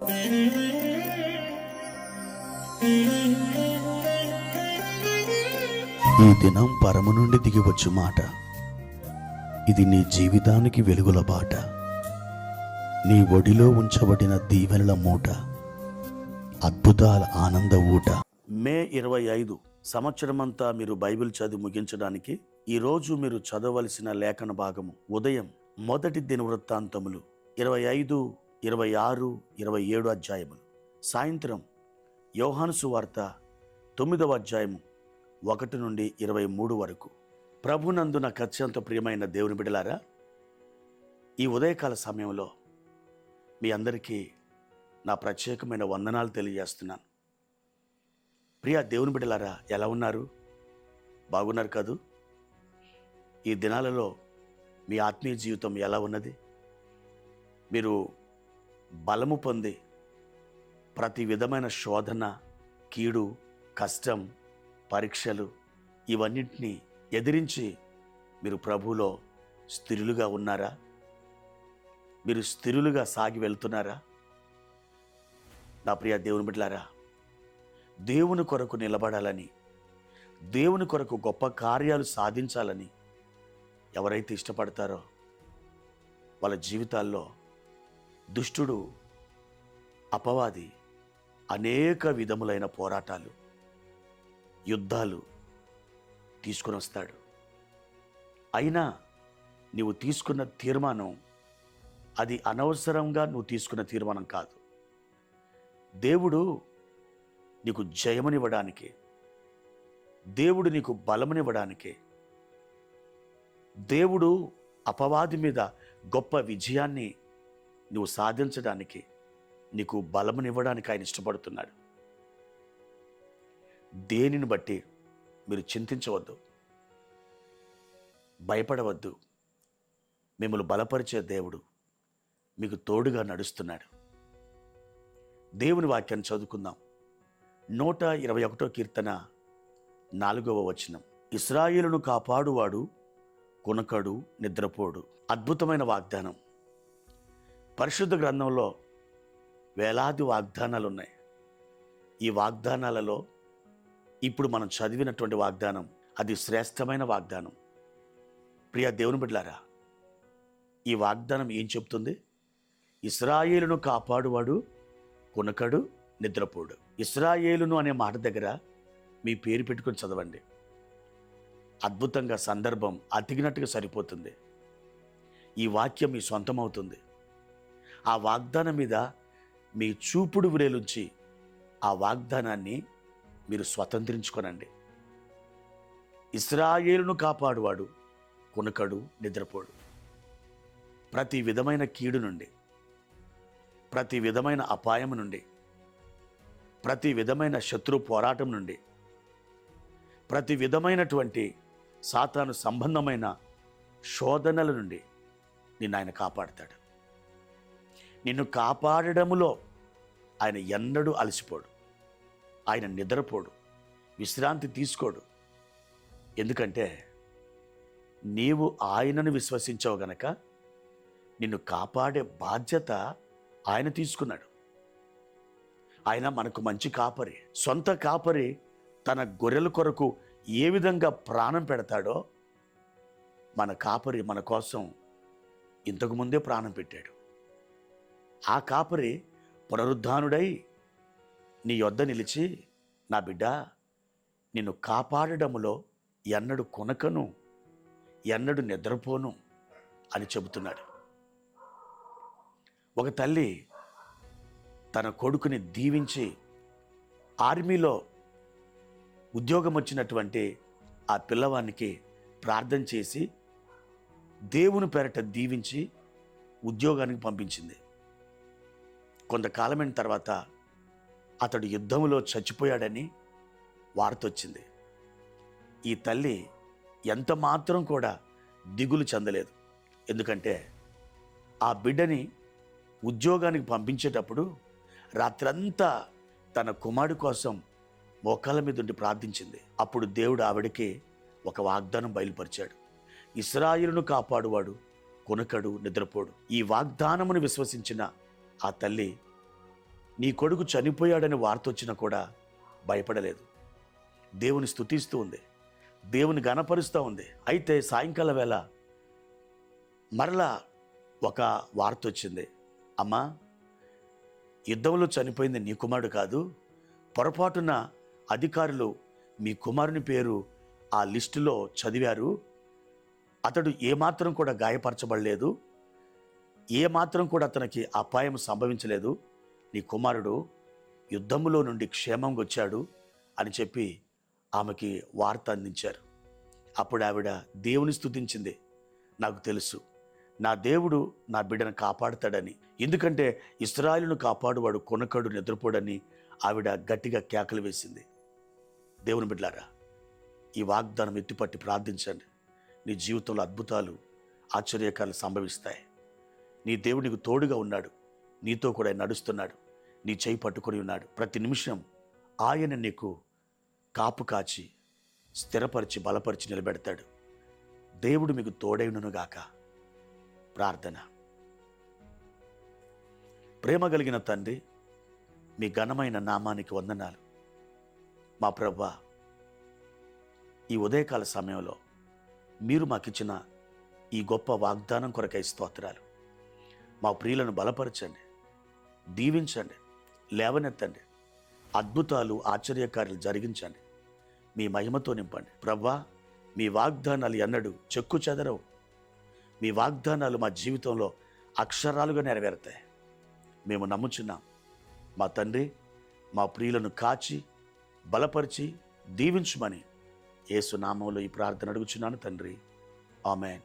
ఈ దినం పరము నుండి దిగివచ్చు మాట. ఇది నీ జీవితానికి వెలుగుల బాట. నీ ఒడిలో ఉంచబడిన దీవెనల మూట, అద్భుతాల ఆనంద ఊట. మే 25 సంవత్సరమంతా మీరు బైబిల్ చదివి ముగించడానికి ఈరోజు మీరు చదవలసిన లేఖన భాగము ఉదయం మొదటి దినవృత్తాంతములు 25, 26, 27 అధ్యాయములు. సాయంత్రం యోహాను సువార్త 9వ అధ్యాయము 1 నుండి 23 వరకు. ప్రభునందు నాకు అత్యంత ప్రియమైన దేవుని బిడ్డలారా, ఈ ఉదయకాల సమయంలో మీ అందరికీ నా ప్రత్యేకమైన వందనాలు తెలియజేస్తున్నాను. ప్రియ దేవుని బిడ్డలారా, ఎలా ఉన్నారు? బాగున్నారు కదూ? ఈ దినాలలో మీ ఆత్మీయ జీవితం ఎలా ఉన్నది? మీరు బలము పొంది ప్రతి విధమైన శోధన, కీడు, కష్టం, పరీక్షలు ఇవన్నింటినీ ఎదిరించి మీరు ప్రభువులో స్థిరులుగా ఉన్నారా? మీరు స్థిరులుగా సాగి వెళ్తున్నారా? నా ప్రియ దేవుని బిడ్డలారా, దేవుని కొరకు నిలబడాలని, దేవుని కొరకు గొప్ప కార్యాలు సాధించాలని ఎవరైతే ఇష్టపడతారో వాళ్ళ జీవితాల్లో దుష్టుడు, అపవాది అనేక విధములైన పోరాటాలు, యుద్ధాలు తీసుకొని వస్తాడు. అయినా నీవు తీసుకున్న తీర్మానం అది అనవసరంగా నువ్వు తీసుకున్న తీర్మానం కాదు. దేవుడు నీకు జయమునివ్వడానికి, దేవుడు నీకు బలమునివ్వడానికి, దేవుడు అపవాది మీద గొప్ప విజయాన్ని నువ్వు సాధించడానికి, నీకు బలమునివ్వడానికి ఆయన ఇష్టపడుతున్నాడు. దేనిని బట్టి మీరు చింతించవద్దు, భయపడవద్దు. మిమ్మల్ని బలపరిచే దేవుడు మీకు తోడుగా నడుస్తున్నాడు. దేవుని వాక్యాన్ని చదువుకుందాం. 121వ కీర్తన 4వ వచనం. ఇశ్రాయేలును కాపాడువాడు కునకడు, నిద్రపోడు. అద్భుతమైన వాగ్దానం. పరిశుద్ధ గ్రంథంలో వేలాది వాగ్దానాలు ఉన్నాయి. ఈ వాగ్దానాలలో ఇప్పుడు మనం చదివినటువంటి వాగ్దానం అది శ్రేష్టమైన వాగ్దానం. ప్రియ దేవుని బిడ్డలారా, ఈ వాగ్దానం ఏం చెప్తుంది? ఇశ్రాయేలును కాపాడువాడు కునకడు, నిద్రపోడు. ఇశ్రాయేలును అనే మాట దగ్గర మీ పేరు పెట్టుకొని చదవండి. అద్భుతంగా సందర్భం అతికినట్టుగా సరిపోతుంది. ఈ వాక్యం మీ సొంతమవుతుంది. ఆ వాగ్దానం మీద మీ చూపుడు వ్రేలుంచి ఆ వాగ్దానాన్ని మీరు స్వతంత్రించుకోనండి. ఇశ్రాయేలును కాపాడువాడు కునకడు, నిద్రపోడు. ప్రతి విధమైన కీడు నుండి, ప్రతి విధమైన అపాయం నుండి, ప్రతి విధమైన శత్రు పోరాటం నుండి, ప్రతి విధమైనటువంటి సాతాను సంబంధమైన శోధనల నుండి నిన్ను ఆయన కాపాడుతాడు. నిన్ను కాపాడడములో ఆయన ఎన్నడూ అలసిపోడు. ఆయన నిద్రపోడు, విశ్రాంతి తీసుకోడు. ఎందుకంటే నీవు ఆయనను విశ్వసించవు గనక నిన్ను కాపాడే బాధ్యత ఆయన తీసుకున్నాడు. ఆయన మనకు మంచి కాపరి. సొంత కాపరి తన గొర్రెల కొరకు ఏ విధంగా ప్రాణం పెడతాడో మన కాపరి మన కోసం ఇంతకుముందే ప్రాణం పెట్టాడు. ఆ కాపరి పునరుద్ధానుడై నీ యొద్ద నిలిచి, నా బిడ్డ, నిన్ను కాపాడడములో ఎన్నడు కొనకను, ఎన్నడు నిద్రపోను అని చెబుతున్నాడు. ఒక తల్లి తన కొడుకుని దీవించి ఆర్మీలో ఉద్యోగం వచ్చినటువంటి ఆ పిల్లవానికి ప్రార్థన చేసి దేవుని పేరట దీవించి ఉద్యోగానికి పంపించింది. కొంతకాలమైన తర్వాత అతడు యుద్ధంలో చచ్చిపోయాడని వార్త వచ్చింది. ఈ తల్లి ఎంత మాత్రం కూడా దిగులు చెందలేదు. ఎందుకంటే ఆ బిడ్డని ఉద్యోగానికి పంపించేటప్పుడు రాత్రంతా తన కుమారుడి కోసం మోకాళ్ళ మీద ఉండి ప్రార్థించింది. అప్పుడు దేవుడు ఆవిడకి ఒక వాగ్దానం బయలుపరిచాడు. ఇశ్రాయేలును కాపాడువాడు కునకడు, నిద్రపోడు. ఈ వాగ్దానమును విశ్వసించిన ఆ తల్లి నీ కొడుకు చనిపోయాడని వార్త వచ్చినా కూడా భయపడలేదు. దేవుని స్తుతిస్తూ ఉంది, దేవుని గణపరుస్తూ ఉంది. అయితే సాయంకాల వేళ మరలా ఒక వార్త వచ్చింది. అమ్మా, యుద్ధంలో చనిపోయింది నీ కుమారుడు కాదు, పొరపాటున అధికారులు మీ కుమారుని పేరు ఆ లిస్టులో చదివారు. అతడు ఏమాత్రం కూడా గాయపరచబడలేదు, ఏమాత్రం కూడా అతనికి అపాయం సంభవించలేదు. నీ కుమారుడు యుద్ధములో నుండి క్షేమంగా వచ్చాడు అని చెప్పి ఆమెకి వార్త అందించారు. అప్పుడు ఆవిడ దేవుని స్తుతించింది. నాకు తెలుసు, నా దేవుడు నా బిడ్డను కాపాడుతాడని. ఎందుకంటే ఇశ్రాయేలును కాపాడువాడు కొనకడు నిద్రపోడని ఆవిడ గట్టిగా కేకలు వేసింది. దేవుని బిడ్డలారా, ఈ వాగ్దానం ఎత్తిపట్టి ప్రార్థించండి. నీ జీవితంలో అద్భుతాలు, ఆశ్చర్యకాలు సంభవిస్తాయి. నీ దేవుడు నీకు తోడుగా ఉన్నాడు, నీతో కూడా నడుస్తున్నాడు, నీ చేయి పట్టుకొని ఉన్నాడు. ప్రతి నిమిషం ఆయన నీకు కాపు కాచి స్థిరపరిచి బలపరిచి నిలబెడతాడు. దేవుడు మీకు తోడైననుగాక. ప్రార్థన. ప్రేమ కలిగిన తండ్రి, మీ ఘనమైన నామానికి వందనాలు. మా ప్రభువా, ఈ ఉదయకాల సమయంలో మీరు మాకిచ్చిన ఈ గొప్ప వాగ్దానం కొరకై స్తోత్రాలు. మా ప్రియులను బలపరచండి, దీవించండి, లేవనెత్తండి, అద్భుతాలు ఆశ్చర్యకార్యాలు జరిగించండి, మీ మహిమతో నింపండి. ప్రభువా, మీ వాగ్దానాలు ఎన్నడూ చెక్కు చెదరవు. మీ వాగ్దానాలు మా జీవితంలో అక్షరాలుగా నెరవేరుతాయి. మేము నమ్ముచున్నాం. మా తండ్రి, మా ప్రియులను కాచి బలపరిచి దీవించుమని యేసు నామములో ఈ ప్రార్థన అడుగుచున్నాను తండ్రి. ఆమేన్.